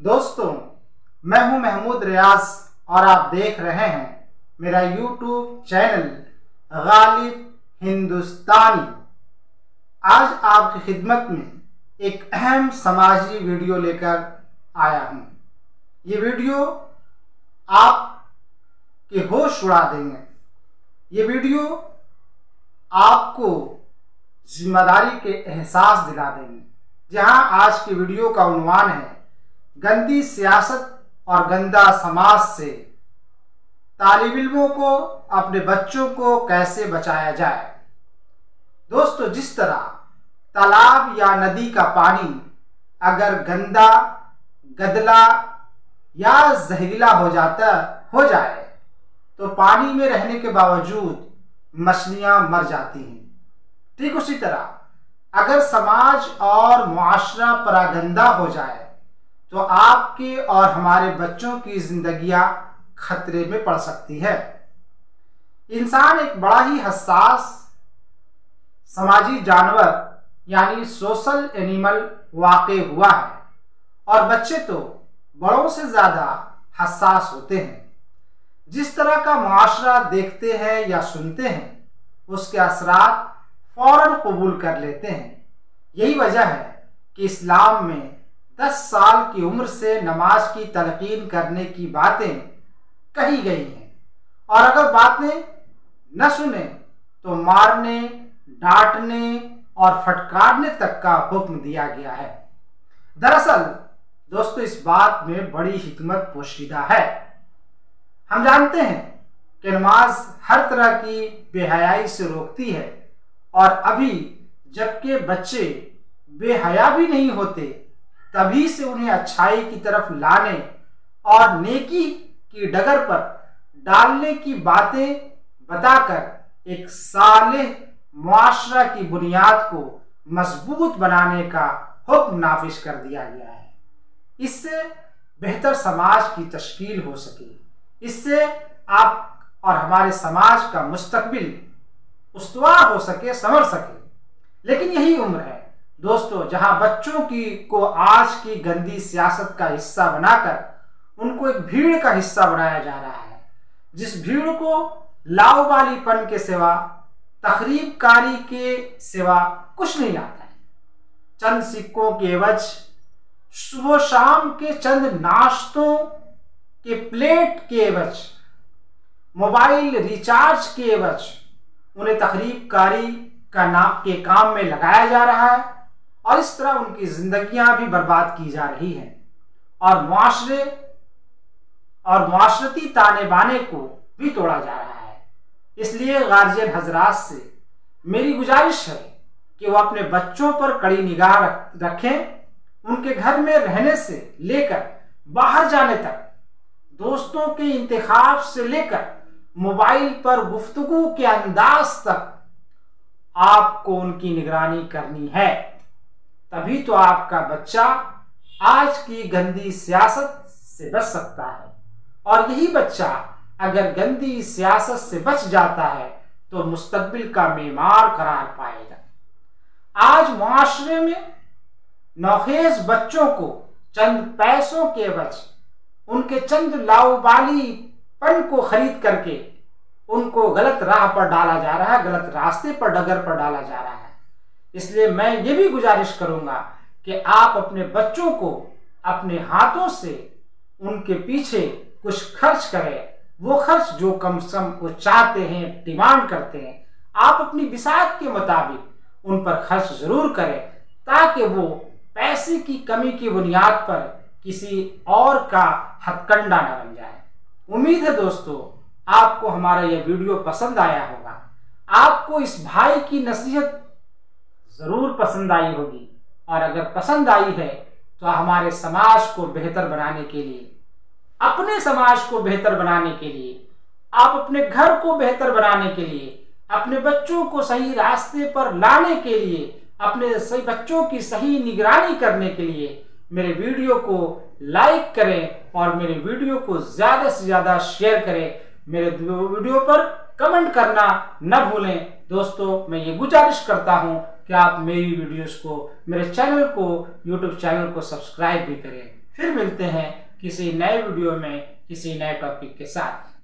दोस्तों, मैं हूं महमूद रियाज और आप देख रहे हैं मेरा यूट्यूब चैनल गालिब हिंदुस्तानी। आज आपकी खिदमत में एक अहम समाजी वीडियो लेकर आया हूं। ये वीडियो आपके होश उड़ा देंगे। ये वीडियो आपको जिम्मेदारी के एहसास दिला देंगे। जहां आज की वीडियो का उन्वान है गंदी सियासत और गंदा समाज से तालिब इल्मों को, अपने बच्चों को कैसे बचाया जाए। दोस्तों, जिस तरह तालाब या नदी का पानी अगर गंदा, गदला या जहरीला हो जाए तो पानी में रहने के बावजूद मछलियां मर जाती हैं। ठीक उसी तरह अगर समाज और मुआशरा परागंदा हो जाए तो आपके और हमारे बच्चों की जिंदगियां खतरे में पड़ सकती है। इंसान एक बड़ा ही हसास समाजी जानवर यानी सोशल एनिमल वाक़ई हुआ है और बच्चे तो बड़ों से ज़्यादा हसास होते हैं। जिस तरह का मुआशरा देखते हैं या सुनते हैं उसके असरात फौरन कबूल कर लेते हैं। यही वजह है कि इस्लाम में 10 साल की उम्र से नमाज की तलकीन करने की बातें कही गई हैं और अगर बातें न सुने तो मारने, डांटने और फटकारने तक का हुक्म दिया गया है। दरअसल दोस्तों, इस बात में बड़ी हिकमत पोशीदा है। हम जानते हैं कि नमाज हर तरह की बेहयाई से रोकती है और अभी जबकि बच्चे बेहया भी नहीं होते तभी से उन्हें अच्छाई की तरफ लाने और नेकी की डगर पर डालने की बातें बताकर एक सालेह मुआशरा की बुनियाद को मजबूत बनाने का हुक्म नाफिज कर दिया गया है। इससे बेहतर समाज की तश्कील हो सके, इससे आप और हमारे समाज का मुस्तकबिल उस्तवार हो सके, संवर सके। लेकिन यही उम्र है दोस्तों जहां बच्चों को आज की गंदी सियासत का हिस्सा बनाकर उनको एक भीड़ का हिस्सा बनाया जा रहा है, जिस भीड़ को लाउबालीपन के सिवा, तखरीबकारी के सिवा कुछ नहीं आता है। चंद सिक्कों के एवज, सुबह शाम के चंद नाश्तों के प्लेट के एवज, मोबाइल रिचार्ज के एवज उन्हें तखरीबकारी के काम में लगाया जा रहा है और इस तरह उनकी जिंदगियां भी बर्बाद की जा रही हैं और मुआशरती ताने बाने को भी तोड़ा जा रहा है। इसलिए गार्जियन हजरात से मेरी गुजारिश है कि वो अपने बच्चों पर कड़ी निगाह रखें। उनके घर में रहने से लेकर बाहर जाने तक, दोस्तों के इंतखाब से लेकर मोबाइल पर गुफ्तगू के अंदाज तक आपको उनकी निगरानी करनी है। तभी तो आपका बच्चा आज की गंदी सियासत से बच सकता है और यही बच्चा अगर गंदी सियासत से बच जाता है तो मुस्तकबिल का मेमार करार पाएगा। आज मुआशरे में नौखेज बच्चों को चंद पैसों के एवज, उनके चंद लाउबालीपन को खरीद करके उनको गलत राह पर डाला जा रहा है, गलत रास्ते पर, डगर पर डाला जा रहा है। इसलिए मैं ये भी गुजारिश करूंगा कि आप अपने बच्चों को अपने हाथों से उनके पीछे कुछ खर्च करें। वो खर्च जो कम से कम वो चाहते हैं, डिमांड करते हैं, आप अपनी बिसात के मुताबिक उन पर खर्च जरूर करें ताकि वो पैसे की कमी की बुनियाद पर किसी और का हथकंडा न बन जाए। उम्मीद है दोस्तों आपको हमारा यह वीडियो पसंद आया होगा। आपको इस भाई की नसीहत जरूर पसंद आई होगी और अगर पसंद आई है तो हमारे समाज को बेहतर बनाने के लिए, अपने समाज को बेहतर बनाने के लिए, आप अपने घर को बेहतर बनाने के लिए, अपने बच्चों को सही रास्ते पर लाने के लिए, अपने सही बच्चों की सही निगरानी करने के लिए मेरे वीडियो को लाइक करें और मेरे वीडियो को ज्यादा से ज्यादा शेयर करें। मेरे वीडियो पर कमेंट करना न भूलें। दोस्तों, मैं ये गुजारिश करता हूं कि आप मेरी वीडियोस को, मेरे चैनल को, यूट्यूब चैनल को सब्सक्राइब भी करें। फिर मिलते हैं किसी नए वीडियो में किसी नए टॉपिक के साथ।